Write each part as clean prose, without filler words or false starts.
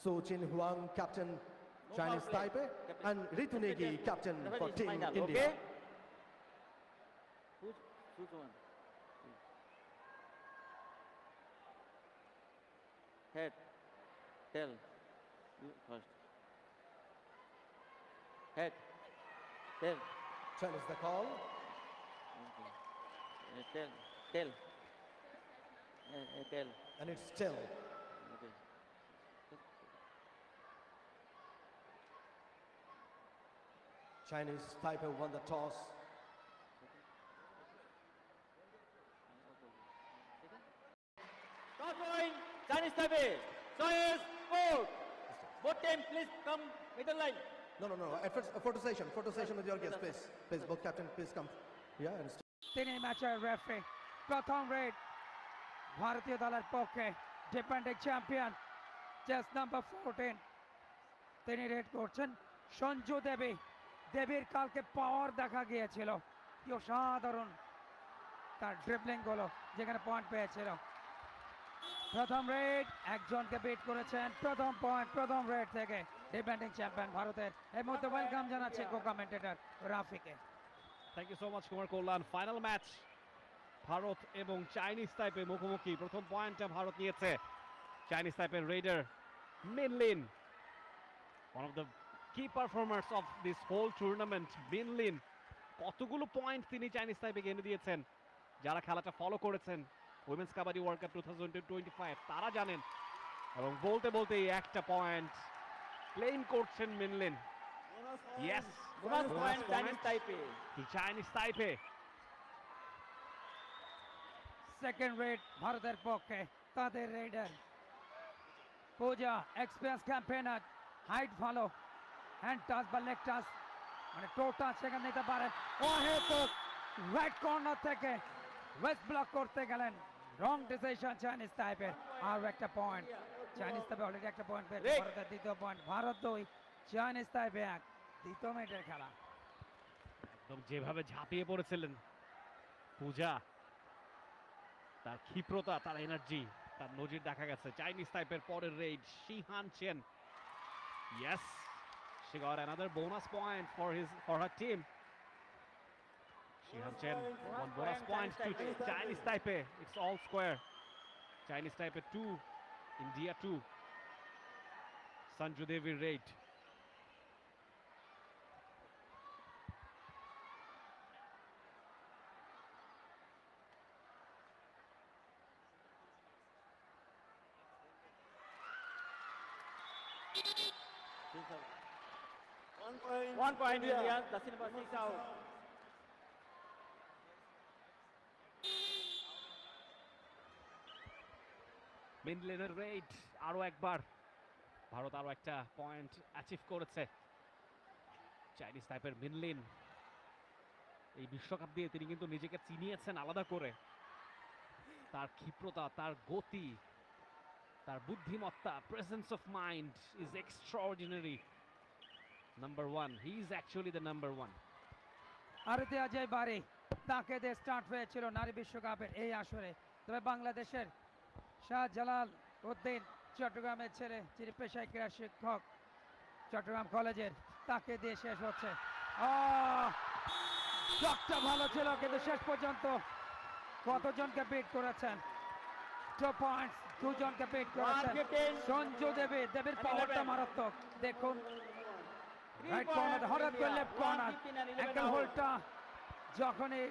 So Chin Huang, captain Chinese Taipei, and Ritunegi, captain for Team India. Okay? Who's one? Head. Tail. You first. Head. Tail. Tail is the call. Tail. Tail. Tail. And it's still. Okay. Chinese Taipei won the toss. Toss point. Chinese Taipei. Choice. Four. Both team, please come middle line. No. At first, photo session with your guest, please. Please, both captain, please come. Yeah, and তিনি ম্যাচের referee প্রথম red ভারতীয় দলের পক্ষে defending champion chess number 14 তিনি raid করছেন সঞ্জু দেবীর কালকে পাওয়ার দেখা গিয়েছিল কি অসাধারণ তার ড্রিবলিং গুলো যেখানে পয়েন্ট পেয়েছিল প্রথম রেড একজনকে বিট করেছেন প্রথম পয়েন্ট প্রথম রেড থেকে ডিফেন্ডিং চ্যাম্পিয়ন ভারতের এই মুহূর্তে ওয়েলকাম জানাচ্ছি কো কমেন্টেটর রাফিকে। Thank you so much Kumar Kalyan. Final match Bharat এবং চাইনিজ তাইপে মুখোমুখি। প্রথম পয়েন্টটা ভারত নিয়েছে। চাইনিজ তাইপের raider Minlin, one of the key performers of this whole tournament. Minlin কতগুলো পয়েন্ট তিনি চাইনিজ তাইপেকে এনে দিয়েছেন। যারা খেলাটা ফলো করেছেন উইমেন্স কাবাডি ওয়ার্ল্ড কাপ 2025 তারা জানেন, এবং বলতে একটা পয়েন্ট ক্লেম করছেন মিনলিন। Yes, bonus point Chinese Taipei. To Chinese Taipei. Second red ভারতের পক্ষে তাদের রেডার পূজা এক্সপিরিয়েন্স ক্যাম্পেইনার, হাইট ভালো, হ্যান্ড টাচ বা লেগ টাচ মানে টো টাচ সেখানে নিতে পারে। অহেতুক রাইট কর্নার থেকে ওয়েস্ট ব্লক করতে গেলেন, রং ডিসিশন চাইনিজ তাইপের। আর একটা পয়েন্ট চাইনিজ তাইপে অলরেডি একটা পয়েন্ট পেয়েছে, ভারতের দ্বিতীয় পয়েন্ট। ভারত 2 চাইনিজ তাইপে 1। দ্বিতীয় মিনিটের খেলা একদম যেভাবে ঝাঁপিয়ে পড়েছিলেন পূজা, তার ক্ষিপ্রতা, তার এনার্জি, তার নজির দেখা গেছে। চাইনিজ টাইপের পরের raid Shihan Chen. Yes, she got another bonus point for her team. Shihan Chen, one bonus point to Chinese Taipei. It's all square. Chinese Taipei 2, India 2. Sanju Devi raid. One point India. That's number 6 out. মিনলিনের red আরো একবার। ভারত আরো একটা point achieve করেছে। Chinese টাইপের মিনলিন এই বিশ্বকাপ দিয়ে তিনি কিন্তু নিজেকে চিনিয়েছেন আলাদা করে। তার ক্ষিপ্রতা, তার গতি, তার বুদ্ধিমত্তা, presence of mind is extraordinary. Number 1, he is actually the number 1. আরতি অজয় বারে তাকে দিয়ে স্টার্ট হয়েছিল নারী বিশ্বকাপের এই আসরে, তবে বাংলাদেশের শাহজালাল উদ্দিন চট্টগ্রামের ছেলে, যিনি পেশায় ক্রীড়া শিক্ষক চট্টগ্রাম কলেজের, তাকে দিয়ে শেষ হচ্ছে। শটটা ভালো ছিল কিন্তু শেষ পর্যন্ত কতজনকে বিট করেছেন? 2 পয়েন্টস, দুজনকে বিট করেছেন। সঞ্জু দেবীর পাওয়ারটা মারাত্মক। দেখুন রাইট কর্নার হঠাৎ করে লেফট কর্নার অ্যাঙ্কেল হোল্ডটা যখনই,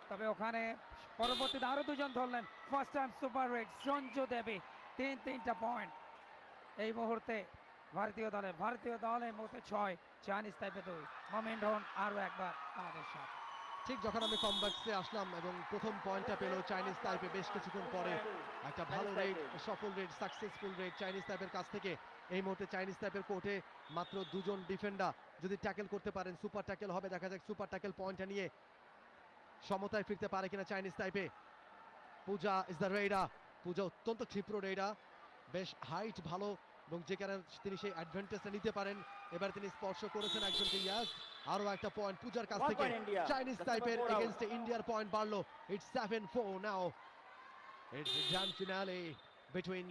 তবে ওখানে পরবর্তীতে আরো দুজন ধরলেন। First time super raid Sanju Devi, তিনটা পয়েন্ট এই মুহূর্তে ভারতীয় দলে মুহূর্তে 6, চাইনিজ তাইপে 2। মোমেন্ট হন আরো একবার আমাদের সাথে। ঠিক যখন আমি কমব্যাক্সে আসলাম এবং প্রথম পয়েন্টটা পেল চাইনিজ তাইপে, বেশ কিছুক্ষণ পরে একটা ভালো রেড, সফল রেড, সাকসেসফুল রেড চাইনিজ তাইপের কাছ থেকে। এই মুহূর্তে চাইনিজ তাইপের কোর্টে মাত্র 2 জন ডিফেন্ডার, যদি ট্যাকেল করতে পারেন সুপার ট্যাকেল হবে। দেখা যাক সুপার ট্যাকেল পয়েন্টটা নিয়ে সমতায় ফিরতে পারে কিনা Chinese Taipei. Puja is the raider. Puja অত্যন্ত ক্ষিপ্র রেডার, বেশ হাইট ভালো, এবং যে কারণে তিনি সেই অ্যাডভান্টেজটা নিতে পারেন। এবার তিনি স্পর্শ করেছেন একজনকে। ইয়াস, আরো একটা পয়েন্ট পূজার কাছ থেকে। চাইনিজ তাইপের এগেইনস্টে ইন্ডিয়ার পয়েন্ট বাড়লো। It's 7-4 now. It's grand finale between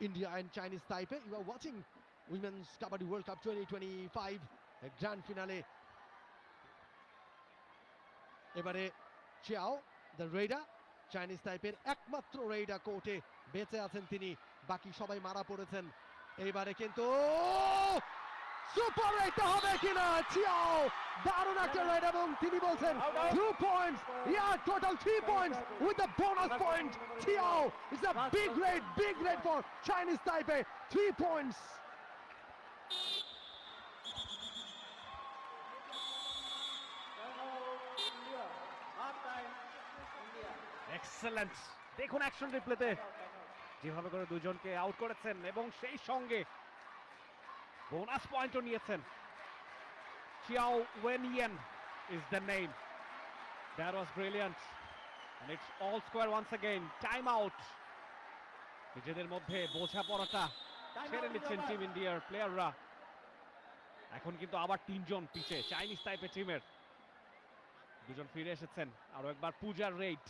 India and Chinese Taipei. You are watching Women's Kabaddi World Cup 2025 grand finale. এবারে চিয়াও দ্য রেডার, চাইনিজ টাইপের একমাত্র রেডার কোর্টে বেঁচে আছেন তিনি, বাকি সবাই মারা পড়েছেন। এইবারে কিন্তু সুপার রেডটা হবে কিনা, চিয়াও দারুণ একটা রেড এবং তিনি বলছেন 2 points, yeah, total 3 points with the bonus point. Chiao is a big red for Chinese Taipei, 3 points. Excellent, দেখুন অ্যাকশন রিপ্লেতে যেভাবে করে দুজনকে আউট করেছেন এবং সেই সঙ্গে বোনাস পয়েন্টও নিয়েছেন। Chiao Wenyen is the name. That was brilliant and it's all square once again. Time out. নিজেদের মধ্যে বোঝাপড়াটা ছেড়ে নিচ্ছেন টিম ইন্ডিয়ার প্লেয়াররা। এখন কিন্তু আবার তিনজন পিছে চাইনিজ টাইপের টিমের, দুজন ফিরে এসেছেন। আরো একবার পূজার রেড,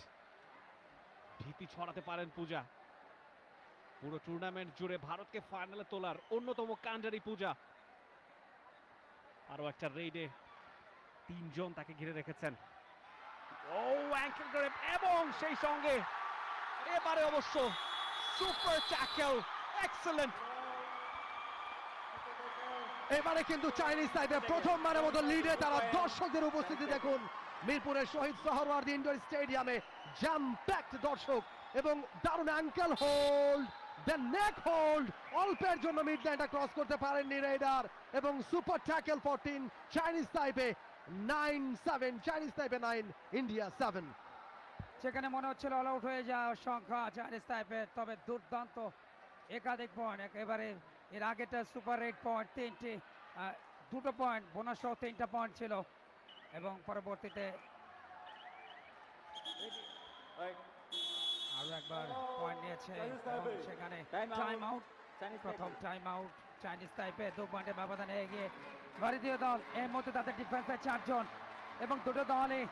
ভীতি ছড়াতে পারেন পূজা। পুরো টুর্নামেন্ট জুড়ে ভারতকে ফাইনালে তোলার অন্যতম কাণ্ডারি পূজা। আরো একটা রেডে তিনজন তাকে ঘিরে রেখেছেন। ও অ্যাঙ্কেল গ্রেপ এবং সেই সঙ্গে এবারে অবশ্য সুপার ট্যাকল, এক্সেলেন্ট। এবারে কিন্তু চাইনিজ টাইপে প্রথমবারের মতো লিডে, তারা দর্শকদের উপস্থিতি দেখুন মিরপুরের শহীদ সোহরাওয়ার্দী ইনডোর স্টেডিয়ামে জ্যাম প্যাকড দর্শক এবং দারুণ ankle hold, the neck hold, অল্পের জন্য মিড লাইনটা ক্রস করতে পারেননি রেডার এবং সুপার ট্যাকল 14, চাইনিজ টাইপে 9-7, চাইনিজ টাইপে 9, ইন্ডিয়া 7। সেখানে মনে হচ্ছিল অল আউট হয়ে যাওয়ার সংখ্যা চাইনিজ টাইপের, তবে দুর্দান্ত একাধিক পয়েন্ট। একেবারে এর আগেটা সুপার রেড পয়েন্ট 3টি, 2টো পয়েন্ট বোনাস সহ 3টা পয়েন্ট ছিল এবং পরবর্তীতে আরো একবার পয়েন্ট নিয়েছে এবং সেখানে টাইম আউট, প্রথম টাইম আউট চাইনিজ টাইপে 2 পয়েন্টের ব্যবধানে এগিয়ে ভারতীয় দল। এর মধ্যে তাদের ডিফেন্সে 4 জন এবং দুটো দলই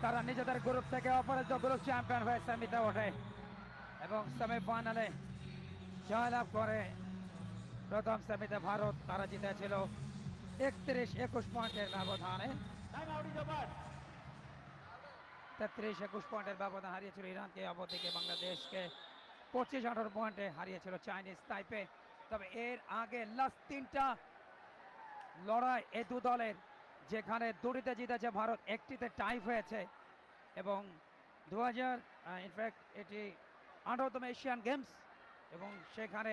তারা নিজেদের গ্রুপ থেকে অপরাজিত গ্রুপ চ্যাম্পিয়ন হয়ে সেমিতে ওঠে এবং সেমিফাইনালে জয়লাভ করে। প্রথম সেমিতে ভারত, তারা জিতেছিল 31-21 পয়েন্টের ব্যবধানে, 33-21 পয়েন্টের ব্যবধান হারিয়েছিল ইরানকে। অপরদিকে বাংলাদেশকে 25-18 পয়েন্টে হারিয়েছিল চাইনিজ টাইপে। তবে এর আগে লাস্ট 3টা লড়াই এই দু দলের, যেখানে দুটিতে জিতেছে ভারত, একটিতে টাই হয়েছে এবং 2000 ইনফ্যাক্ট এটি 18তম এশিয়ান গেমস এবং সেখানে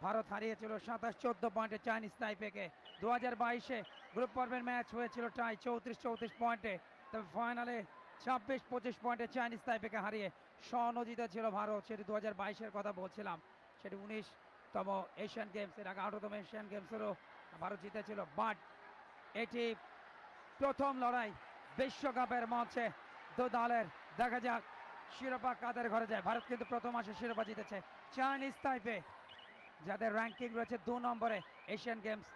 ভারত হারিয়েছিল 27-14 পয়েন্টে চাইনিজ টাইপেকে। 2022-এ গ্রুপ পর্বের ম্যাচ হয়েছিল টাই 34-34 পয়েন্টে, তবে ফাইনালে 26-25 পয়েন্টে চাইনিজ টাইপেকে হারিয়ে স্বর্ণ জিতেছিল ভারত। সেটি 2022-এর কথা বলছিলাম, সেটি 19তম এশিয়ান গেমস, এর আগে 18তম এশিয়ান গেমসেরও ভারত জিতেছিল। বাট এটি প্রথম লড়াই বিশ্বকাপের মঞ্চে দু দলের, দেখা যাক শিরোপা কাদের ঘরে যায়। ভারত কিন্তু প্রথম আসে শিরোপা জিতেছে। চাইনিজ টাইপে যাদের র্যাঙ্কিং রয়েছে 2 নম্বরে এশিয়ান গেমস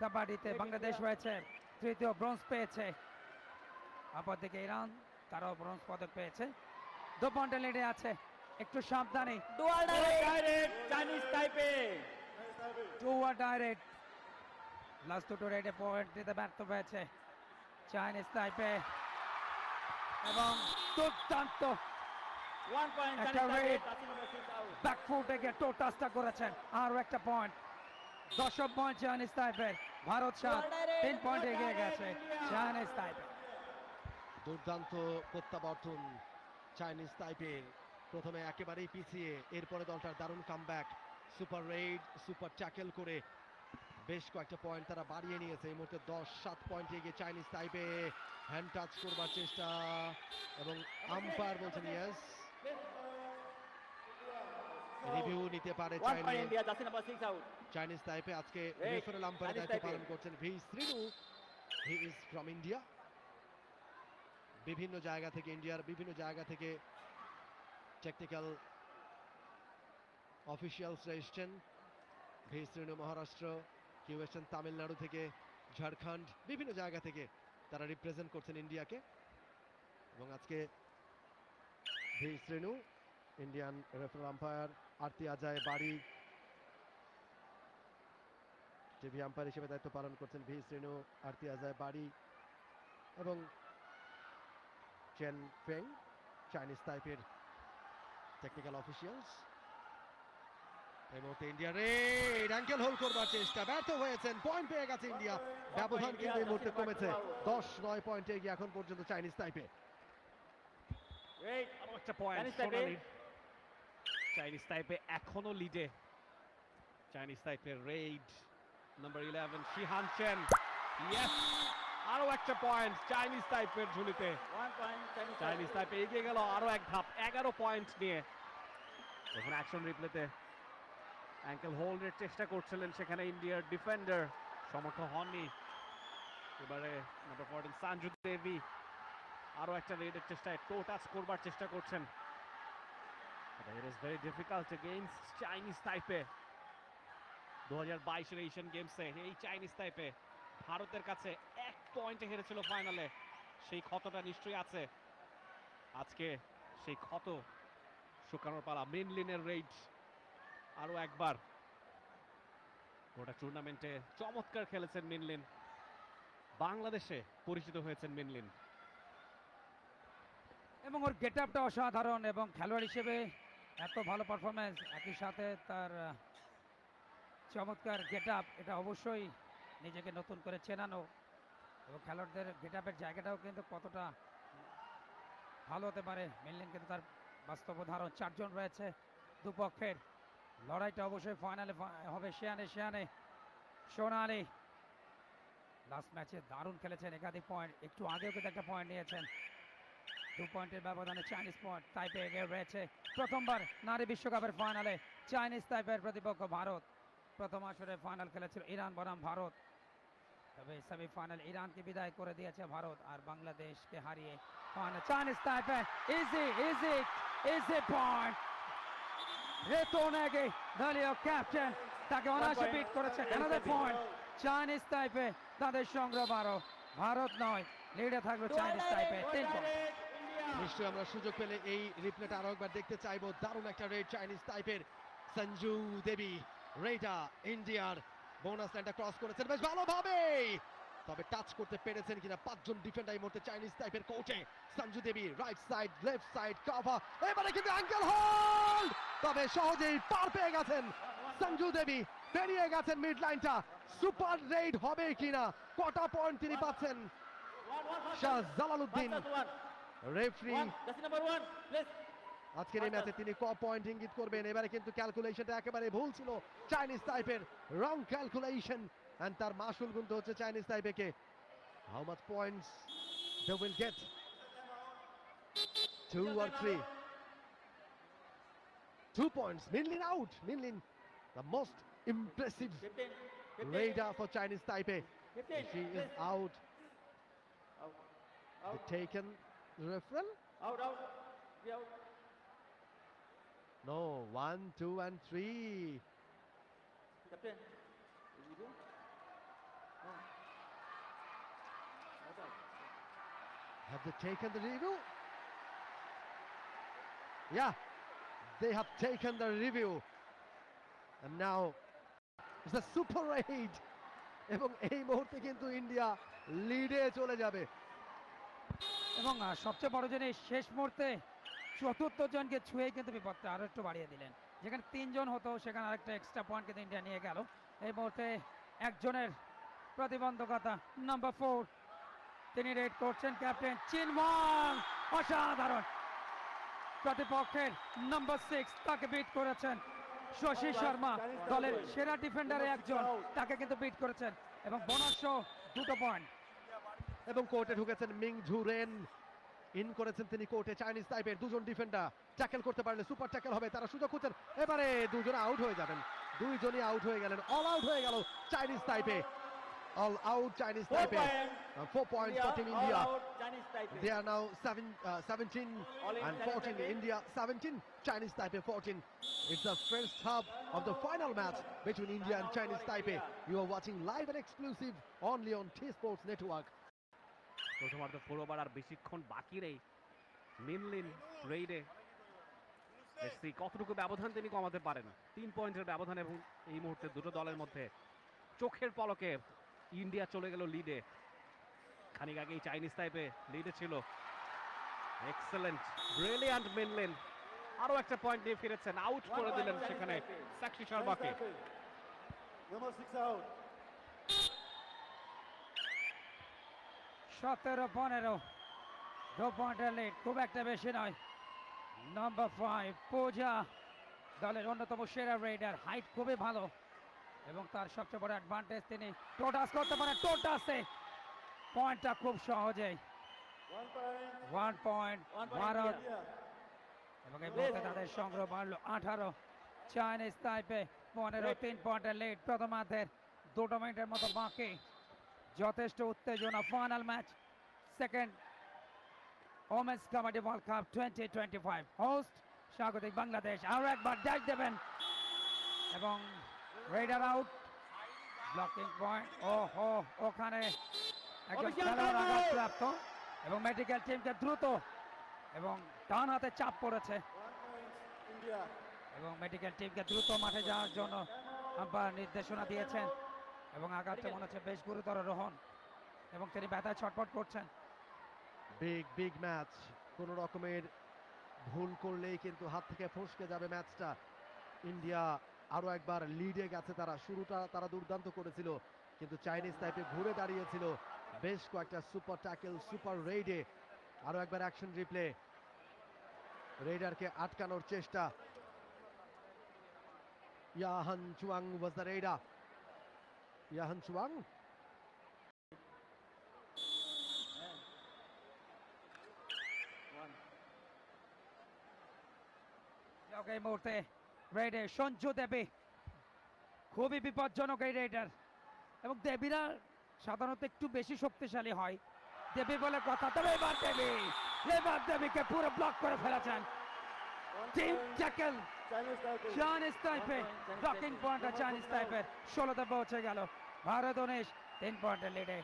কাবাডিতে, বাংলাদেশ রয়েছে 3য়, ব্রোঞ্জ পেয়েছে। অপরদিকে ইরান, তারাও ব্রোঞ্জ পদক পেয়েছে, 2 পয়েন্টের লিডে আছে। একটু সাবধানে, ডাইরেক্ট চাইনিজ টাইপে 2 ডাইরেক্ট, লাস্ট 2 রেডে পয়েন্ট দিতে ব্যর্থ হয়েছে চাইনিজ টাইপে এবং দুর্দান্ত 1 পয়েন্ট একটা চাইনিজ টাইপে, রেড ব্যাকফুটে গিয়ে টো টাচটা করেছেন। আরও একটা পয়েন্ট, 10 পয়েন্ট চাইনিজ টাইপের, ভারত 7, 3 পয়েন্ট এগিয়ে গেছে চাইনিজ টাইপে। দুর্দান্ত প্রত্যাবর্তন চাইনিজ টাইপের, প্রথমে একেবারেই পিছিয়ে, এরপরে দলটার দারুণ comeback, super red, super tackle করে বেশ কয়েকটা পয়েন্ট তারা বাড়িয়ে নিয়েছে। এই মুহূর্তে 10-7 পয়েন্ট এগিয়ে চাইনিজ টাইপে। হ্যান্ড টাচ করবার চেষ্টা এবং আম্পায়ার বলছেন ইয়েস, রিভিউ নিতে পারে 1 point India, jersey number 6 out. Chinese টাইপে। আজকে Red, রেফারেল আম্পায়ারের Chinese দায়িত্ব Taipei। পালন করছেন V Srinu, he is from India. বিভিন্ন জায়গা থেকে, ইন্ডিয়ার বিভিন্ন জায়গা থেকে টেকনিক্যাল অফিসিয়ালসরা এসছেন। ভি শ্রীনু মহারাষ্ট্র, কেউ এসছেন তামিলনাড়ু থেকে, ঝাড়খণ্ড, বিভিন্ন জায়গা থেকে তারা রিপ্রেজেন্ট করছেন ইন্ডিয়াকে। এবং আজকে V Srinu Indian referee umpire Arti Ajay Bari, TV umpire হিসেবে দায়িত্ব পালন করছেন ভি শ্রেণু আরতি আজায় বাড়ি এবং চেন ফেং চাইনিজ তাইপের টেকনিক্যাল অফিসিয়ালস। এই মুহূর্তে ইন্ডিয়া রেড অ্যাঙ্কেল হোল্ড করবার চেষ্টা, ব্যর্থ হয়েছেন, পয়েন্ট পেয়ে গেছে ইন্ডিয়া। ব্যবধান কিন্তু এই মুহূর্তে কমেছে 10-9 পয়েন্টে এগিয়ে এখন পর্যন্ত চাইনিজ তাইপে। আরো একটা পয়েন্ট সোনালি, চাইনিজ তাইপে এখনো লিডে। Chinese Taipei raid number 11 Shihan Chen, yes আরো একটা পয়েন্ট চাইনিজ তাইপের ঝুলিতে। চাইনিজ তাইপে এগিয়ে গেল আরো এক ধাপ 11 পয়েন্ট নিয়ে। এখন অ্যাকশন রিপ্লেতে অ্যাঙ্কেল হোল্ডের চেষ্টা করছিলেন, সেখানে ইন্ডিয়ার ডিফেন্ডার সমর্থ হননি। এবারে নাম্বার 14 সঞ্জু দেবী আরো একটা রেডের চেষ্টায় টো টাচ করবার চেষ্টা করছেন। It is very difficult against Chinese Taipei. 2022 Asian গেমসে এই চাইনিজ তাইপে ভারতের কাছে 1 পয়েন্টে হেরেছিল ফাইনালে, সেই ক্ষতটা নিশ্চয়ই আছে। আজকে সেই ক্ষত শুকানোর পালা। মিনলিনের রেড আরো একবার। গোটা টুর্নামেন্টে চমৎকার খেলেছেন মিনলিন, বাংলাদেশে পরিচিত হয়েছেন মিনলিন। এবং ওর গেট আপটা অসাধারণ, এবং খেলোয়াড় হিসেবে এত ভালো পারফরমেন্স, একই সাথে তার চমৎকার গেট আপ, এটা অবশ্যই নিজেকে নতুন করে চেনানো। এবং খেলোয়াড়দের গেট আপের জায়গাটাও কিন্তু কতটা ভালো হতে পারে মিনলিন কিন্তু তার বাস্তব উদাহরণ। 4 জন রয়েছে দুপক্ষের, লড়াইটা অবশ্যই ফাইনালে হবে শিয়ানে সোনালি। লাস্ট ম্যাচে দারুণ খেলেছেন, একাধিক পয়েন্ট, একটু আগেও কিন্তু একটা পয়েন্ট নিয়েছেন। 2 পয়েন্টের ব্যবধানে চাইনিজ পয়েন্ট তাইপে এগিয়ে রয়েছে। প্রথমবার নারী বিশ্বকাপের ফাইনালে চাইনিজ তাইপের প্রতিপক্ষ ভারত। প্রথম আসরে ফাইনাল খেলেছিল ইরান বনাম ভারত, তবে সেমিফাইনাল ইরানকে বিদায় করে দিয়েছে ভারত, আর বাংলাদেশকে হারিয়ে final Chinese Taipei. Easy point, Ritu Negi দলীয় ক্যাপ্টেন তাকে অনায়াসে বিট করেছে। অ্যানাদার পয়েন্ট চাইনিজ তাইপে, তাদের সংগ্রহ 12, ভারত 9, লিডে থাকলো চাইনিজ তাইপে 3 পয়েন্ট। নিশ্চয়ই আমরা সুযোগ পেলে এই রিপ্লেটা আরো একবার দেখতে চাইবো। দারুণ একটা রেড চাইনিজ তাইপের। সঞ্জু দেবী রেডা ইন্ডিয়ার বোনাস লাইনটা ক্রস করেছেন বেশ ভালোভাবে, তবে টাচ করতে পেরেছেন কিনা 5 জন ডিফেন্ডার এই মুহূর্তে চাইনিজ তাইপের কোচে। Sanju Devi right side left side cover, এবারে কিন্তু অ্যাঙ্কেল হোল্ড, তবে সহজেই পার পেয়ে গেছেন সঞ্জু দেবী, পেরিয়ে গেছেন মিড লাইনটা। সুপার রেড হবে কিনা, কটা পয়েন্ট তিনি পাচ্ছেন শাহ জালালউদ্দিন রেফারি আজকের এই ম্যাচে তিনি ক পয়েন্ট ইঙ্গিত করবেন। এবারে কিন্তু ক্যালকুলেশনটা একেবারে ভুল ছিল চাইনিজ তাইপের, রং ক্যালকুলেশন, এন্ড তার মাসুল গুনতে হচ্ছে চাইনিজ তাইপেকে। How much points they will get, 2 or 3? 2 points. Minlin out. Minlin, the most impressive raider for Chinese Taipei. She is out. The taken referral? Out. We out. No, 1, 2 and 3. Captain. Did we do? No. Not out. Have they taken the review? Yeah, they have taken the review. And now it's a super raid. এবং এই মুহূর্তে কিন্তু India লিডে চলে যাবে। এবং সবচেয়ে বড় জিনিস, শেষ মুহূর্তে 4র্থ জনকে ছুঁয়ে কিন্তু বিপদটা আরো একটু বাড়িয়ে দিলেন। যেখানে 3 জন হতো সেখানে আরেকটা এক্সট্রা পয়েন্ট কিন্তু ইন্ডিয়া নিয়ে গেল। এই মুহূর্তে একজনের প্রতিবন্ধকতা, নাম্বার 4 তিনি রেড করছেন ক্যাপ্টেন চিনওয়াং, অসাধারণ। প্রতিপক্ষের নাম্বার 6 তাকে বিট করেছেন শশী শর্মা, দলের সেরা ডিফেন্ডারে একজন, তাকে কিন্তু বিট করেছেন, এবং বোনাস সহ 2 পয়েন্ট। এবং কোর্টে ঢুকেছেন মিং ঝুরেন, ইন করেছেন তিনি কোর্টে চাইনিজ টাইপের। 2 জন ডিফেন্ডার ট্যাকেল করতে পারলে সুপার ট্যাকেল হবে, তারা সুযোগ খুঁজছেন। এবারে 2 জন আউট হয়ে যাবেন, 2 জনই আউট হয়ে গেলেন, অল আউট হয়ে গেল চাইনিজ টাইপে। All out Chinese Taipei. 4 points for Team India. They are now 17 and 14. India 17, Chinese Taipei 14. It's the first half of the final match between India and Chinese Taipei. You are watching live and exclusive only on T-Sports Network. প্রথমার্ধ 4 over আর বেশিক্ষণ বাকি নেই। মিনলিন রেইডে দেখছি কতটুকু ব্যবধান তিনি কমাতে পারেন। 3 পয়েন্টের ব্যবধান এবং এই মুহূর্তে দুটো দলের মধ্যে চোখের পলকে ইন্ডিয়া চলে গেল লিডে। খানিক আগেই চাইনিজ তাইপে লিডে ছিল। এক্সেলেন্ট, ব্রিলিয়ান্ট মিনলিন আরো একটা পয়েন্ট নিয়ে ফিরেছেন, আউট করে দিলেন সেখানে সাক্ষী শর্মাকে। Number 6 out. 17-15, 2 পয়েন্টের লিড, খুব একটা বেশি নয়। নাম্বার 5 পূজা, দলের অন্যতম সেরা রেডার, হাইট খুবই ভালো এবং তার সবচেয়ে বড় অ্যাডভান্টেজ তিনি টোটাস করতে পারেন। টোটাসে পয়েন্টটা খুব সহজেই 1 পয়েন্ট ভারত, এবং এই মুহূর্তে তাদের সংগ্রহ বাড়লো 18। চাইনিজ তাইপে 15, 3 পয়েন্টের লিড। প্রথমার্ধের 2 মিনিটের মতো বাকি, যথেষ্ট উত্তেজনা। Final match, second women's kabaddi world cup 2025। Host স্বাগতিক বাংলাদেশ। আরো একবার ড্যাশ দেবেন এবং রেডার আউট, ব্লকিং পয়েন্ট। ওহো, ওখানে একজন খেলোয়াড় আঘাতপ্রাপ্ত এবং মেডিকেল টিমকে দ্রুত, এবং ডান হাতে চাপ পড়েছে India. এবং মেডিকেল টিমকে দ্রুত মাঠে যাওয়ার জন্য আম্পায়ার নির্দেশনা দিয়েছেন এবং আঘাতটা মনে হচ্ছে বেশ গুরুতর রোহন, এবং তিনি ব্যথায় ছটফট করছেন। বিগ ম্যাচ, কোনো রকমের ভুল করলেই কিন্তু হাত থেকে ফসকে যাবে ম্যাচটা। ইন্ডিয়া আরো একবার লিডে গেছে। তারা শুরুটা তারা দুর্দান্ত করেছিল, কিন্তু চাইনিজ তাইপে ঘুরে দাঁড়িয়েছিল বেশ কয়েকটা সুপার ট্যাকেল, সুপার রেইডে। আরো একবার অ্যাকশন রিপ্লে, রেইডারকে আটকানোর চেষ্টা। Yahan Chuang was the raider. Yahan Chuang এই মুহূর্তে রেডে সঞ্জু দেবী, খুবই বিপজ্জনক এই রেডার, এবং দেবীরা সাধারণত একটু বেশি শক্তিশালী হয়, দেবী বলে কথা। তবে এবার দেবীকে পুরো ব্লক করে ফেলেছেন। Team tackle Chinese Taipei, blocking point Chinese তাইপের 16তে পৌঁছে গেল। ভারত 19, 3 পয়েন্টের লিডে,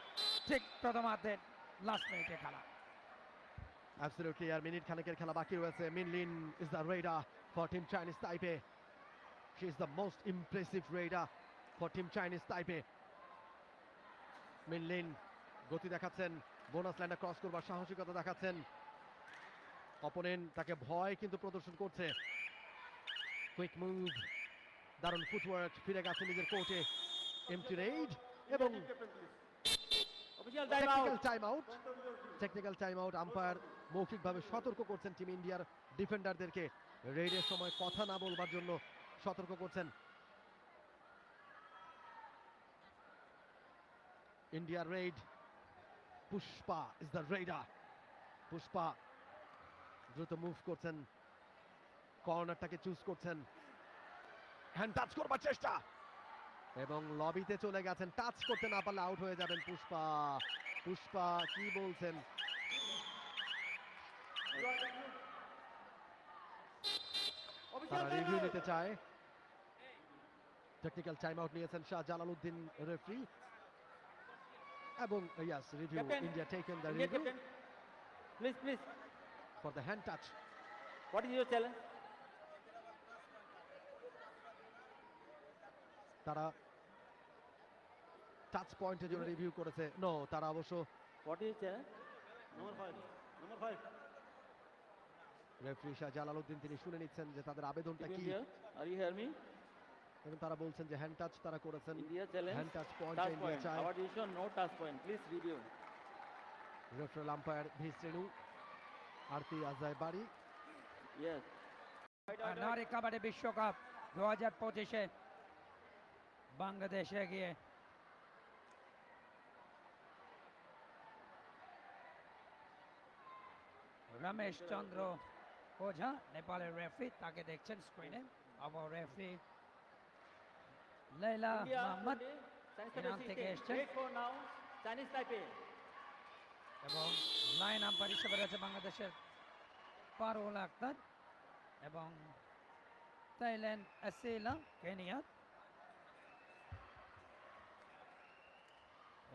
ঠিক প্রথমার্ধের লাস্ট মিনিটে খেলা। Absolutely, আর মিনিট খানেকের খেলা বাকি রয়েছে। মিনলিন is the raider for team Chinese Taipei. She is the most impressive raider for team Chinese Taipei. মিনলিন গতি দেখাচ্ছেন, বোনাস লাইনটা ক্রস করবার সাহসিকতা দেখাচ্ছেন। অপোনেন্ট তাকে ভয় কিন্তু প্রদর্শন করছে। কুইক মুভ, দারুণ ফুটওয়ার্ক, ফিরে গেছে নিজের কোর্টে। এমটি রেইড এবং Official time out. Technical time out. Umpire মৌখিকভাবে সতর্ক করছেন টিম ইন্ডিয়ার ডিফেন্ডারদেরকে, রেইডের সময় কথা না বলবার জন্য সতর্ক করছেন। ইন্ডিয়ার Raid, Pushpa is the Raider. Pushpa দ্রুত মুভ করছেন, কর্নারটাকে চুজ করছেন, হ্যান্ড টাচ করবার চেষ্টা এবং লবিতে চলে গেছেন। টাচ করতে না পারলে আউট হয়ে যাবেন পুষ্পা। পুষ্পা কি বলছেন? তারা রিভিউ নিতে চায়। টেকনিক্যাল টাইম আউট নিয়েছেন শাহ জালালউদ্দিন রেফারি, এবং yes, review, Captain, India taken the India review captain, please. For the hand touch. What is your challenge? তারা টাচ পয়েন্টের জন্য রিভিউ করেছে। নো, তারা অবশ্য What is your challenge? Number 5. Referee Shah Jalaluddin তিনি শুনে নিচ্ছেন যে তাদের আবেদনটা Keep কি, India. Are you hear me? এবং তারা বলছেন যে হ্যান্ড টাচ তারা করেছেন। India challenge. Hand touch point Touch India point. চায়। Our decision, no touch point. Please review. Referral umpire V Srinu, Arti Ajay Bari. Yes. নারী কাবাডি বিশ্বকাপ 2025-এ বাংলাদেশে গিয়ে রমেশ চন্দ্র ওঝা নেপালের রেফারি, তাকে দেখছেন স্ক্রিনে। আবার রেফারি লাইলা India, Mohammad Chinese Iran Taipei থেকে 16. এসছেন, Wait for now. Chinese Taipei. এবং লাইন আম্পায়ার হিসেবে রয়েছে বাংলাদেশের পারুল আক্তার এবং থাইল্যান্ড আসিলা কেনিয়া।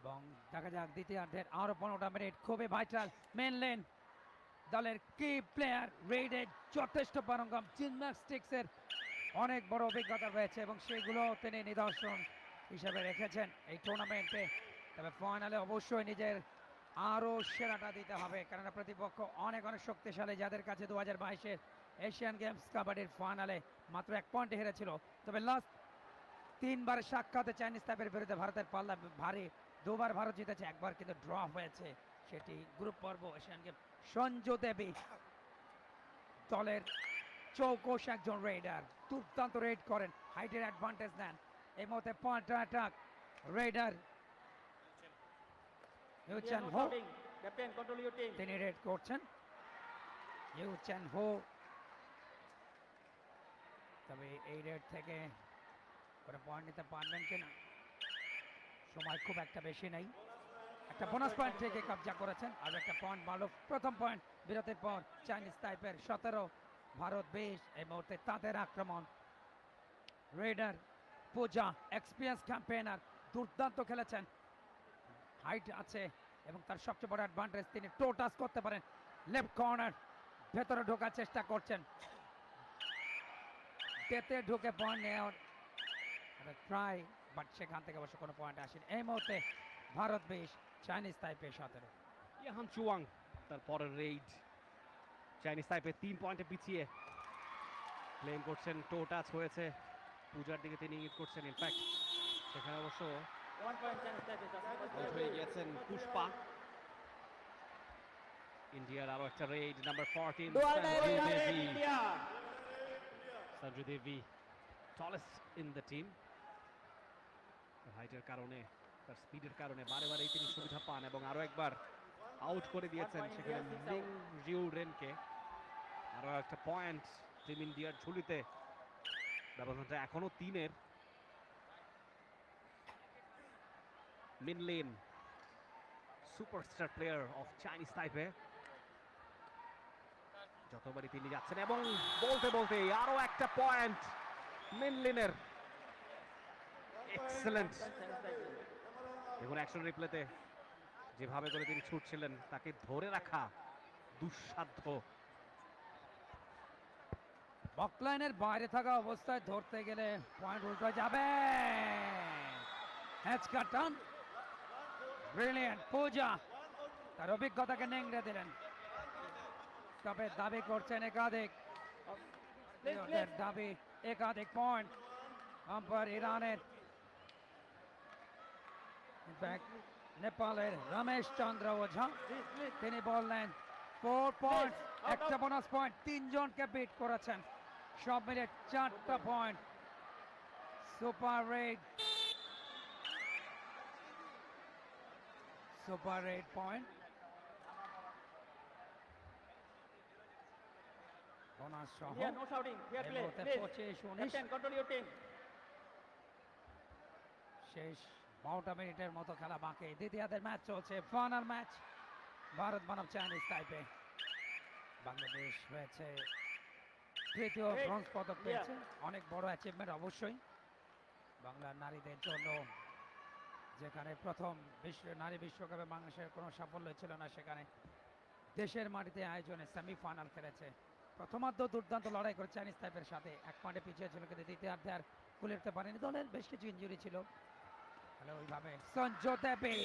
এবং দেখা যাক দ্বিতীয়ার্ধের আরো 15টা মিনিট, খুবই ভাইটাল। মেন লেন দলের কি প্লেয়ার, রেডে যথেষ্ট পারঙ্গম, জিমন্যাস্টিক্সের অনেক বড় অভিজ্ঞতা রয়েছে এবং সেগুলো তিনি নিদর্শন হিসেবে রেখেছেন এই টুর্নামেন্টে। তবে ফাইনালে অবশ্যই নিজের আরও সেরাটা দিতে হবে, কেননা প্রতিপক্ষ অনেক অনেক শক্তিশালী, যাদের কাছে 2022-এর এশিয়ান গেমস কাবাডির ফাইনালে মাত্র 1 পয়েন্টে হেরেছিল। তবে লাস্ট 3বারের সাক্ষাতে চাইনিজ তাইপের বিরুদ্ধে ভারতের পাল্লা ভারী, 2বার ভারত জিতেছে, 1বার কিন্তু ড্র হয়েছে, সেটি গ্রুপ পর্ব এশিয়ান গেম। সঞ্জু দেবী দলের চৌকস একজন রেডার, দুর্দান্ত রেড করেন, হাইটের অ্যাডভান্টেজ নেন। এই মুহূর্তে point attack raider Yu Clear, Chan no Ho, shouting. Captain, control your team. তিনি রেড করছেন ইউ চ্যান হো। তবে এই রেড থেকে করে পয়েন্ট নিতে পারবেন কিনা, সময় খুব একটা বেশি নেই। একটা বোনাস পয়েন্ট থেকে কবজা করেছেন, আর একটা পয়েন্ট বাড়লো। প্রথম পয়েন্ট বিরতির পর চাইনিজ তাইপের 17, ভারত 20। এই মুহূর্তে তাদের আক্রমণ। রেডার পূজা এক্সপিরিয়েন্স ক্যাম্পেইনার, দুর্দান্ত খেলেছেন, হাইট আছে এবং তার সবচেয়ে বড় অ্যাডভান্টেজ তিনি টো টাচ করতে পারেন। লেফট কর্নার ভেতরে ঢোকার চেষ্টা করছেন, পেতে ঢুকে পয়েন্ট নেওয়ার ট্রাই, বাট সেখান থেকে অবশ্য কোনো পয়েন্ট আসেনি। এই মুহূর্তে ভারত 20, চাইনিজ তাইপে 17। ইয়াহান চুয়াং তার পরের রেইড। চাইনিজ তাইপে 3 পয়েন্টে পিছিয়ে ক্লেম করছেন, টো টাচ হয়েছে, পূজার দিকে তিনি ইঙ্গিত করছেন। ইনফ্যাক্ট সেখানে অবশ্য 1 point Chinese Taipei. আউট হয়ে গিয়েছেন পুষ্পা। ইন্ডিয়ার আরো একটা raid, number 14 Dual Sanju direct Devi. India. Sanju Devi tallest in the team, হাইটের কারণে, তার স্পিডের কারণে বারে বারে তিনি সুবিধা পান এবং আরো একবার আউট করে দিয়েছেন সেখানে মিং রিউ রেনকে। আরো একটা পয়েন্ট টিম ইন্ডিয়ার ঝুলিতে, ব্যবধানটা এখনো 3-এর। Minlin superstar player of Chinese Taipei, যতবারই তিনি যাচ্ছেন এবং বলতে বলতে আরো একটা পয়েন্ট মিনলিনের। এক্সেলেন্ট। দেখুন অ্যাকশন রিপ্লেতে যেভাবে করে তিনি ছুটছিলেন, তাকে ধরে রাখা দুঃসাধ্য। বকলাইনের বাইরে থাকা অবস্থায় ধরতে গেলে পয়েন্ট উল্টো যাবে। হ্যাচকা টান, ব্রিলিয়ান্ট পূজা তার অভিজ্ঞতাকে নেংড়ে দিলেন। তবে দাবি করছেন একাধিক, দাবি একাধিক পয়েন্ট আম্পায়ার ইরানের, ইনফ্যাক্ট নেপালের রমেশ চন্দ্র ওঝা, তিনি বললেন 4 পয়েন্ট, একটা বোনাস পয়েন্ট, 3 জনকে বিট করেছেন, সব মিলে 4টা point. Super red, super red point, bonus সহ। Clear, no shouting. Fair play. মুহূর্তে Please. 25-19 Captain, control your team. শেষ 12টা মিনিটের মতো খেলা বাকি। দ্বিতীয়ার্ধের ম্যাচ চলছে, ফাইনাল ম্যাচ ভারত বনাম চাইনিজ তাইপে। বাংলাদেশ হয়েছে তৃতীয়, ব্রোঞ্জ পদক পেয়েছে, অনেক বড় অ্যাচিভমেন্ট অবশ্যই বাংলার নারীদের জন্য। যেখানে প্রথম নারী বিশ্বকাপে বাংলাদেশের কোনো সাফল্য ছিল না, সেখানে দেশের মাটিতে আয়োজনে সেমিফাইনাল খেলেছে। প্রথমার্ধ দুর্দান্ত লড়াই করে চাইনিজ তাইপের সাথে 1 পয়েন্টে পিছিয়ে ছিল, কিন্তু দ্বিতীয়ার্ধে আর কুলে উঠতে পারেনি। দলের বেশ কিছু ইনজুরি ছিল, তাহলে ওইভাবে সঞ্জু দেবী,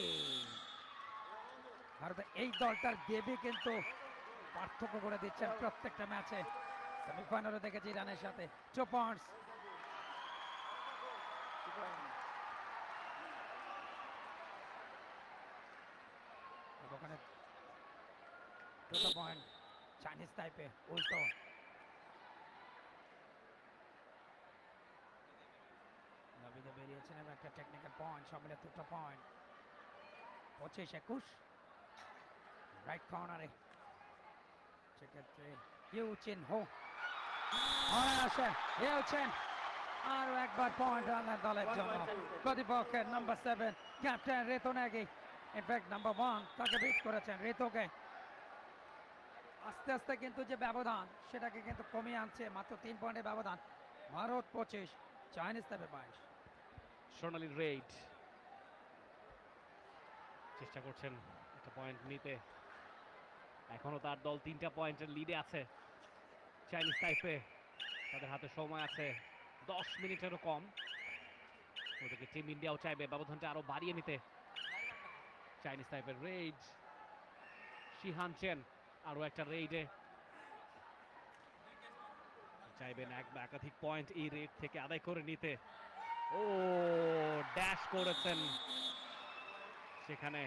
ভারতের এই দলটার দেবী কিন্তু পার্থক্য করে দিচ্ছেন প্রত্যেকটা ম্যাচে। সেমিফাইনালে দেখেছি ইরানের সাথে 2 পয়েন্টস। ওখানে 2 পয়েন্ট চাইনিজ তাইপে, উল্টো নবীদে বেরিয়েছেন এবং একটা টেকনিক্যাল পয়েন্ট, সব মিলে 2টা পয়েন্ট। 25-21 রাইট কর্নারে, সেক্ষেত্রে ইউ চিন হো আসেন, ইউ চিন আরো একবার পয়েন্ট রানার দলের জন্য। প্রতিপক্ষের নাম্বার 7 ক্যাপ্টেন ঋতু নাগি, ইনফ্যাক্ট নাম্বার 1 তাকে বিট করেছেন ঋতুকে। আস্তে আস্তে কিন্তু যে ব্যবধান সেটাকে কিন্তু কমিয়ে আনছে, মাত্র 3 পয়েন্টের ব্যবধান। ভারত 25, চাইনিজ তাইপে 22। সোনালি রেইড চেষ্টা করছেন একটা পয়েন্ট নিতে, এখনো তার দল 3টা পয়েন্টের লিডে আছে। চাইনিজ তাইপে তাদের হাতে সময় আছে 10 মিনিটেরও কম। ওদিকে টিম ইন্ডিয়াও চাইবে ব্যবধানটা আরো বাড়িয়ে নিতে। চাইনিজ তাইপের রেড, শিহান চেন আরো একটা রেডে চাইবেন এক বা একাধিক পয়েন্ট এই রেড থেকে আদায় করে নিতে। ও ড্যাশ করেছেন সেখানে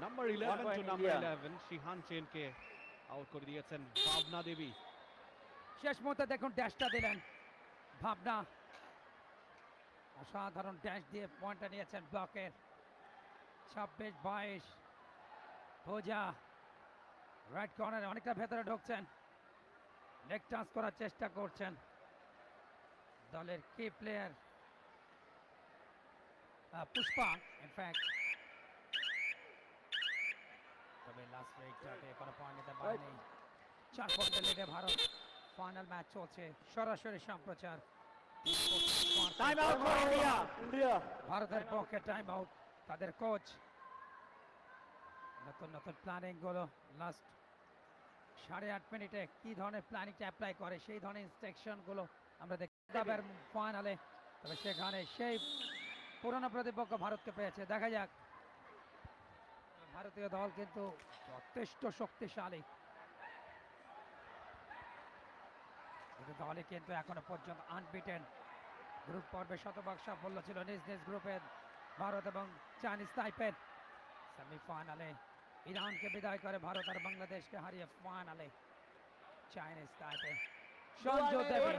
নাম্বার 11 টু নাম্বার 11 শিহান চেনকে আউট করে দিয়েছেন ভাবনা দেবী। শেষ মুহূর্তে দেখুন ড্যাশটা দিলেন ভাবনা, অসাধারণ ড্যাশ দিয়ে পয়েন্টটা নিয়েছেন ব্লকের। 26-22 ভোজা রাইট কর্নারে অনেকটা ভেতরে ঢুকছেন, লেগ টাচ করার চেষ্টা করছেন দলের কি প্লেয়ার পুষ্পা ইনফ্যাক্ট, তবে লাস্ট রেডটাতে কোনো পয়েন্ট নিতে পারেনি। 4 পয়েন্টের লিডে ভারত। ফাইনাল ম্যাচ চলছে সরাসরি সম্প্রচার। Time out for India. India. ভারতের পক্ষে টাইম আউট। তাদের কোচ নতুন নতুন প্ল্যানিং গুলো লাস্ট 8.5 মিনিটে কি ধরনের প্ল্যানিংটা অ্যাপ্লাই করে সেই ধরনের ইনস্ট্রাকশন গুলো আমরা দেখতে পাবেন ফাইনালে। তবে সেখানে সেই পুরনো প্রতিপক্ষ ভারতকে পেয়েছে। দেখা যাক, ভারতীয় দল কিন্তু যথেষ্ট শক্তিশালী। দলে কিন্তু এখনো পর্যন্ত আনবিটেন। গ্রুপ পর্বে শতভাগ সাফল্য ছিল নিজ নিজ গ্রুপের ভারত এবং চাইনিজ তাইপের। সেমিফাইনালে ইরানকে বিদায় করে ভারত আর বাংলাদেশকে হারিয়ে ফাইনালে চাইনিজ তাইপে। সঞ্জু দেবী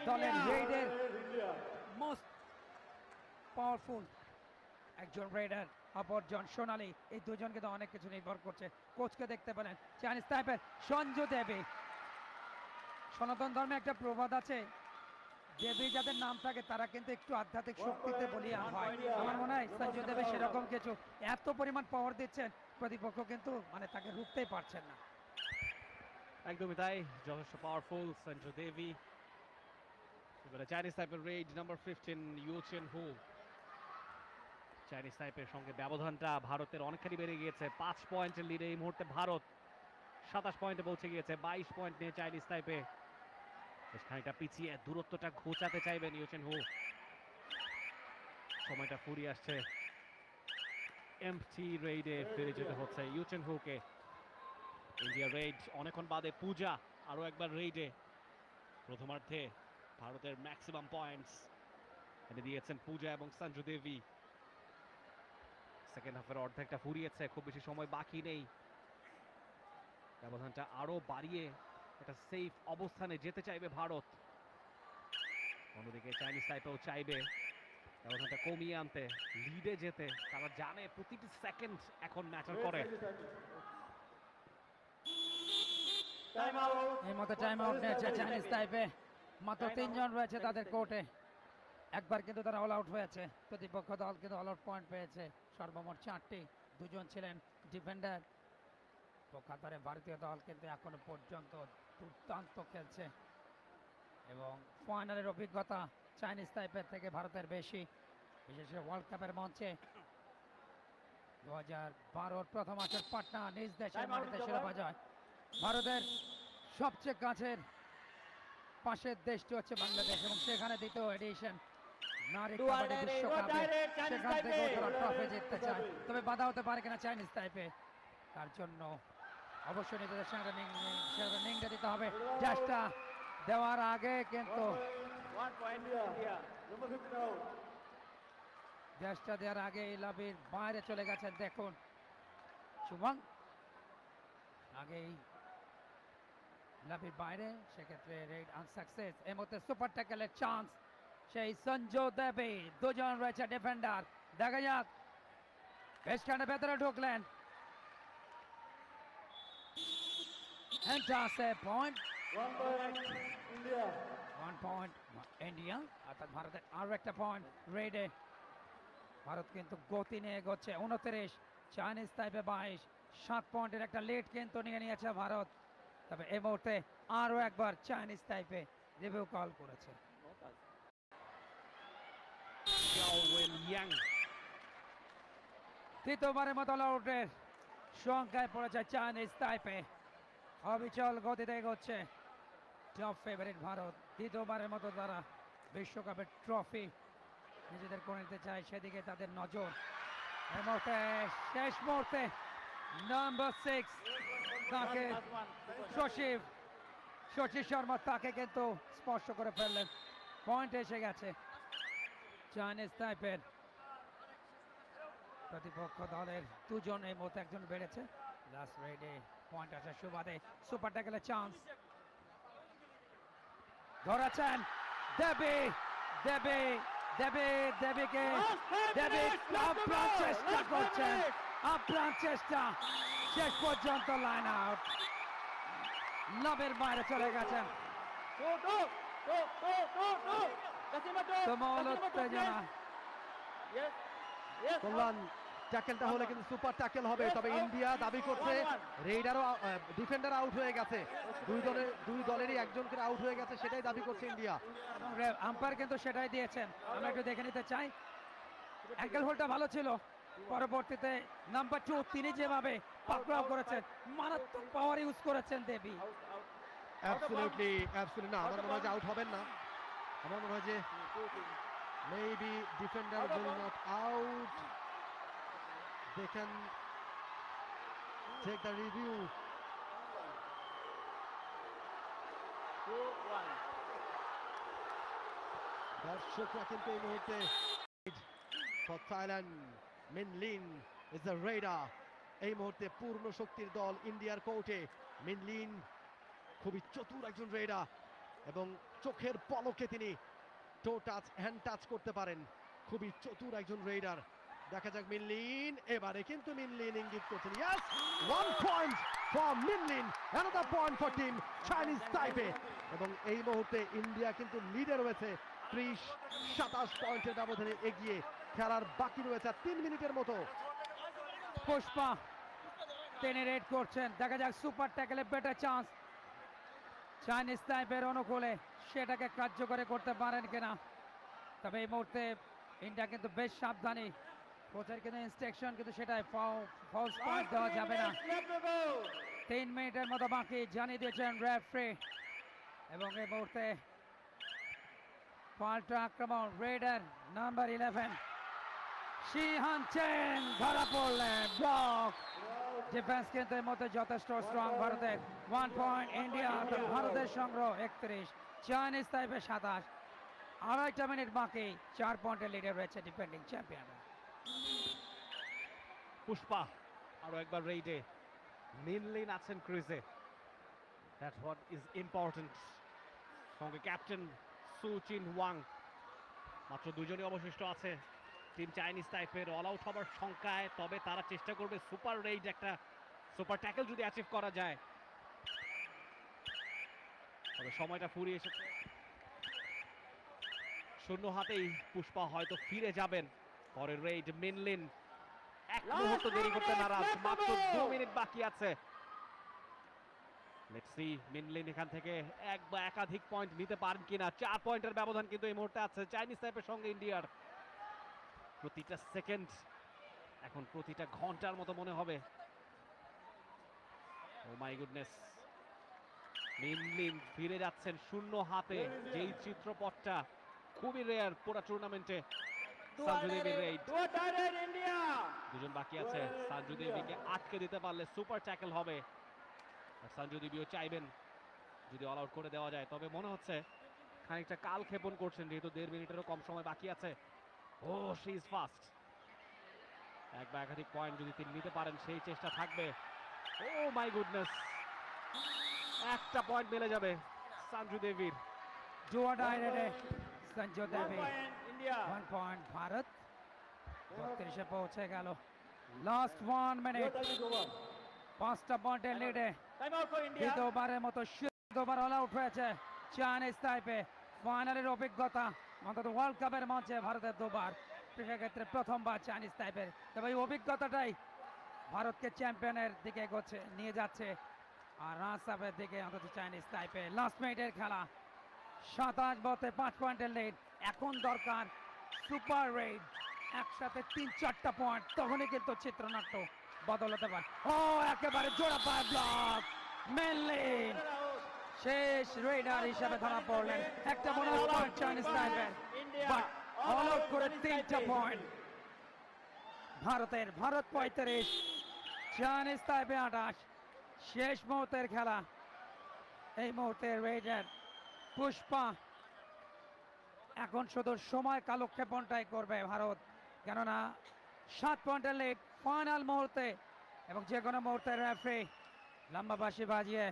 দলের রেডের মোস্ট পাওয়ারফুল একজন রেডার, অপরজন সোনালী। এই দুজনকে তো অনেক কিছু নির্ভর করছে। কোচকে দেখতে পেলেন চাইনিজ তাইপের সঞ্জু দেবী। সনাতন ধর্মে একটা প্রবাদ আছে, দেবী যাদের নাম থাকে তারা কিন্তু একটু আধ্যাত্মিক শক্তিতে বলিয়ান হয়। আমার মনে হয় সঞ্জু দেবী সেরকম কিছু, এত পরিমাণ পাওয়ার দিচ্ছেন প্রতিপক্ষ কিন্তু মানে তাকে রুখতেই পারছেন না। একদমই তাই, যথেষ্ট পাওয়ারফুল সঞ্জু দেবী। এবারে চাইনিজ তাইপের রেড নাম্বার 15 ইউচেন হু। চাইনিজ তাইপের সঙ্গে ব্যবধানটা ভারতের অনেকখানি বেড়ে গিয়েছে। 5 পয়েন্টের লিডে এই মুহূর্তে ভারত 27 পয়েন্টে পৌঁছে গিয়েছে। 22 পয়েন্ট নিয়ে চাইনিজ তাইপে বেশ খানিকটা পিছিয়ে দূরত্বটা ঘোচাতে চাইবেন ইউচেন হু। সময়টা ফুরিয়ে আসছে, এমটি রেডে ফিরে যেতে হচ্ছে ইউচেন হুকে। ইন্ডিয়া রেড অনেকক্ষণ বাদে পূজা আরো একবার রেডে। প্রথমার্ধে ভারতের ম্যাক্সিমাম পয়েন্টস এনে দিয়েছেন পূজা এবং সঞ্জু দেবী। সেকেন্ড হাফের অর্ধেকটা ফুরিয়েছে, খুব বেশি সময় বাকি নেই। ব্যবধানটা আরো বাড়িয়ে একটা সেফ অবস্থানে যেতে চাইবে ভারত। অন্যদিকে চাইনিজ তাইপেও চাইবে ব্যবধানটা কমিয়ে আনতে, লিডে যেতে। তারা জানে প্রতিটি সেকেন্ড এখন ম্যাটার করে। Time out. এই মতো টাইম আউট নিয়েছে চাইনিজ তাইপে। মাত্র 3 জন রয়েছে তাদের কোর্টে। একবার কিন্তু তারা অল আউট হয়েছে। প্রতিপক্ষ দল কিন্তু অল আউট পয়েন্ট পেয়েছে সর্বমোট 4টি। 2 জন ছিলেন ডিফেন্ডার। পক্ষান্তরে ভারতীয় দল কিন্তু এখনো পর্যন্ত দুর্দান্ত খেলছে এবং ফাইনালের অভিজ্ঞতা চাইনিজ তাইপের থেকে ভারতের বেশি, বিশেষ করে ওয়ার্ল্ড কাপের মঞ্চে 2012 প্রথম আসর পাটনা নিজ দেশের মাটিতে শিরোপা জয়। ভারতের সবচেয়ে কাছের পাশের দেশটি হচ্ছে বাংলাদেশ এবং সেখানে দ্বিতীয় এডিশন নারী কাবাডি বিশ্বকাপে সেখান থেকে তারা ট্রফি জিততে চায়। তবে বাধা হতে পারে কিনা চাইনিজ তাইপে, তার জন্য অবশ্যই নিজেদের সঙ্গে নিংড়ে দিতে হবে। ড্যাশটা দেওয়ার আগে কিন্তু 1 point India. Number 15 out. ড্যাশটা দেওয়ার আগে লাভির বাইরে চলে গেছেন। দেখুন শুভং আগেই লাভির বাইরে, সেক্ষেত্রে রেড আনসাকসেস। এই মধ্যে সুপার ট্যাকেলের চান্স সেই সঞ্জু দেবী। 2 জন রয়েছে ডিফেন্ডার। দেখা যাক, বেশ খানে ভেতরে ঢুকলেন। Point 1 point India. 1 point India, অর্থাৎ ভারতের আরো একটা পয়েন্ট রেডে। ভারত কিন্তু গতি নিয়ে এগোচ্ছে। 29, চাইনিজ তাইপে 22। 7 পয়েন্টের একটা লিড কিন্তু নিয়ে নিয়েছে ভারত। তবে এই মুহূর্তে আরো একবার চাইনিজ তাইপে রিভিউ কল করেছে। ইয়াং তৃতীয়বারের মতো অল আউটের সংখ্যায় পড়েছে চাইনিজ তাইপে। অবিচল গতিতে এগোচ্ছে টপ ফেভারিট ভারত। দ্বিতীয়বারের মতো তারা বিশ্বকাপের ট্রফি নিজেদের করে নিতে চায়, সেদিকে তাদের নজর। এই মুহূর্তে শেষ মুহূর্তে নাম্বার 6 তাকে শশী শর্মা তাকে কিন্তু স্পর্শ করে ফেললেন। পয়েন্ট এসে গেছে চাইনিজ তাইপের। প্রতিপক্ষ দলের দুজন এই মুহূর্তে একজন বেড়েছে। লাস্ট রেডে পয়েন্ট আছে সুবাদে। সুপার ট্যাকলের চান্স ধরেছেন দেবী। দেবীকে আপ্রাণ চেষ্টা করছেন, আপ্রাণ চেষ্টা, শেষ পর্যন্ত লাইন আউট। লাভের বাইরে চলে গেছেন। তুমুল উত্তেজনা। কল্যাণ, ট্যাকেলটা হলে কিন্তু সুপার ট্যাকেল হবে, তবে ইন্ডিয়া দাবি করছে রেইডারও ডিফেন্ডার আউট হয়ে গেছে, দুই দলেরই একজন করে আউট হয়ে গেছে, সেটাই দাবি করছে ইন্ডিয়া। আম্পায়ার কিন্তু সেটাই দিয়েছেন। আমরা একটু দেখে নিতে চাই। অ্যাঙ্কেল হোলটা ভালো ছিল, পরবর্তীতে নাম্বার 2 তিনি যেভাবে পাকড়াও করেছেন, মারাত্মক পাওয়ার ইউজ করেছেন দেবী। অ্যাবসলিউটলি না, আমার মনে হয় যে আউট হবেন না। আমার মনে হয় যে maybe defender will not out, they can take the review. দর্শকরা কিন্তু এই মুহূর্তে for Thailand, Min Lin is the raider. এই মুহূর্তে পূর্ণ শক্তির দল ইন্ডিয়ার কোর্টে। মিন লিন খুবই চতুর একজন রেইডার এবং চোখের পলকে তিনি টো টাচ, হ্যান্ড টাচ করতে পারেন। খুবই চতুর একজন রেইডার। দেখা যাক মিন লিন, এবারে কিন্তু মিন লিন ইঙ্গিত করছেন। Yes, 1 point for Min Lin, another point for team Chinese Taipei. এবং এই মুহূর্তে ইন্ডিয়া কিন্তু লিডে রয়েছে 30-27 পয়েন্টের ব্যবধানে এগিয়ে। খেলার বাকি রয়েছে 3 মিনিটের মতো। পুষ্পা তিনি রেড করছেন। দেখা যাক সুপার ট্যাকলে বেটার চান্স চাইনিজ তাইপের অনুকূলে, সেটাকে কার্যকরী করতে পারেন কিনা। তবে এই মুহূর্তে ইন্ডিয়া কিন্তু বেশ সাবধানী। কোচের কিন্তু ইনস্ট্রাকশন কিন্তু সেটাই, ফলস পয়েন্ট দেওয়া যাবে না। 3 মিনিটের মতো বাকি জানিয়ে দিয়েছেন রেফারি। এবং এই মুহূর্তে পাল্টা আক্রমণ, রেডার নাম্বার 11 শিহান চেন ধরা পড়লেন। ব্লক ডিফেন্স কিন্তু এর মধ্যে যথেষ্ট স্ট্রং ভারতের। 1 পয়েন্ট ইন্ডিয়া, ভারতের সংগ্রহ 31, চাইনিজ তাইপে 27। 2.5 মিনিট বাকি, 4 পয়েন্টের লিডে রয়েছে ডিফেন্ডিং চ্যাম্পিয়নরা। পুষ্পা আরো একবার রেইডে, মিন লিন আছেন ক্রিজে, দ্যাটস হোয়াট ইজ ইম্পর্টেন্ট। সঙ্গে ক্যাপ্টেন সু চিন ওয়াং। মাত্র দুজনই অবশিষ্ট আছে টিম চাইনিজ টাইপের অল আউট হবার সংখ্যায়। তবে তারা চেষ্টা করবে সুপার রেইড, একটা সুপার ট্যাকল যদি অ্যাচিভ করা যায়। তবে সময়টা ফুরিয়ে এসেছে, শূন্য হাতেই পুষ্পা হয়তো ফিরে যাবেন। পরের রেইড মিন লিন এক মুহূর্ত দেরি করতে নারাজ, মাত্র 2 মিনিট বাকি আছে। লেটস সি মিন লিন এখান থেকে এক বা একাধিক পয়েন্ট নিতে পারেন কিনা। 4 পয়েন্টের ব্যবধান কিন্তু এই মুহূর্তে আছে চাইনিজ টাইপের সঙ্গে ইন্ডিয়ার। প্রতিটা সেকেন্ড এখন প্রতিটা ঘন্টার মতো মনে হবে। ও মাই গুডনেস, মিন লিন ফিরে যাচ্ছেন শূন্য হাতে, যেই চিত্রপটটা খুবই রেয়ার পুরো টুর্নামেন্টে। সঞ্জু দেবীর রেইড, দুজন বাকি আছে। সঞ্জু দেবীকে আটকে দিতে পারলে সুপার ট্যাকল হবে। সঞ্জু দেবীও চাইবেন যদি অল আউট করে দেওয়া যায়। তবে মনে হচ্ছে খানিকটা কাল ক্ষেপণ করছেন, যেহেতু 1.5 মিনিটেরও কম সময় বাকি আছে। ও শি ইজ ফাস্ট। এক বা একাধিক পয়েন্ট যদি তিনি নিতে পারেন সেই চেষ্টা থাকবে। ও মাই গুডনেস, একটা পয়েন্ট মিলে যাবে সঞ্জু দেবীর। সঞ্জু দেবী 1 পয়েন্ট, ভারত 32-এ পৌঁছে গেল। লাস্ট 1 মিনিট, 5টা পয়েন্টের লিডে। দ্বিতীয়বারের মতো দ্বিতীয়বার অল আউট হয়েছে চাইনিজ তাইপে। ফাইনালের অভিজ্ঞতা, অন্তত ওয়ার্ল্ড কাপের মঞ্চে ভারতের 2বার, সেক্ষেত্রে প্রথমবার চাইনিজ তাইপের। তবে এই অভিজ্ঞতাটাই ভারতকে চ্যাম্পিয়নের দিকে নিয়ে যাচ্ছে। আর রানার্স আপের দিকে অন্তত চাইনিজ তাইপে। লাস্ট মিনিটের খেলা, 27 বলে 5 পয়েন্টের লিড। এখন দরকার সুপার রেইড, একসাথে 3-4টা পয়েন্ট, তখনই কিন্তু চিত্রনাট্য বদল হতে পারে। ও একেবারে জোড়া পায় ব্লক, মেনলিন শেষ রেডার হিসেবে ধরা পড়লেন। একটা bonus point Chinese তাইপে, but all out করে 3টা পয়েন্ট ভারতের। ভারত 35, চাইনিজ তাইপে 28। শেষ মুহূর্তের খেলা। এই মুহূর্তে রেডার পুষ্পা এখন শুধু সময় কালক্ষেপণটাই করবে ভারত, কেননা 7 পয়েন্টের লিড ফাইনাল মুহূর্তে, এবং যে কোনো মুহূর্তে রেফারি লম্বা বাঁশি বাজিয়ে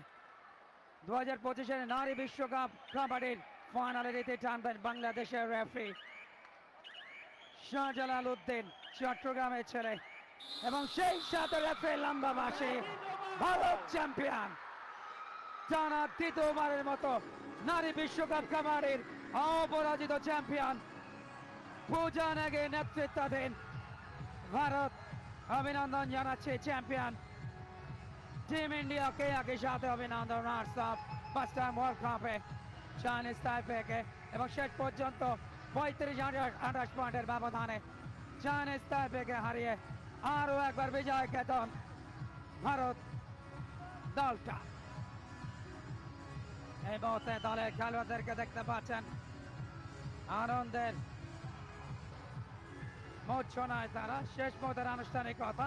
2025-এর নারী বিশ্বকাপ কাবাডির ফাইনালে রীতি টানবেন বাংলাদেশের রেফারি শাহজালাল উদ্দিন, চট্টগ্রামের ছেলে, এবং সেই সাথে রেফারি লম্বা বাঁশি। ভারত চ্যাম্পিয়ন, টানা দ্বিতীয়বারের মতো নারী বিশ্বকাপ কাবাডির অপরাজিত চ্যাম্পিয়ন পূজা নেগের নেতৃত্বাধীন ভারত অভিনন্দন জানাচ্ছে চ্যাম্পিয়ন টিম ইন্ডিয়াকে। একই সাথে অভিনন্দন ফার্স্ট টাইম ওয়ার্ল্ড কাপে চাইনিজ তাইপেকে, এবং শেষ পর্যন্ত 35-28 পয়েন্টের ব্যবধানে চাইনিজ তাইপেকে হারিয়ে আরও একবার বিজয় কেতন ভারত দলটা। এই মুহূর্তে দলের খেলোয়াড়দেরকে দেখতে পাচ্ছেন আনন্দের মূর্ছনায় তারা। শেষ মুহূর্তের আনুষ্ঠানিকতা।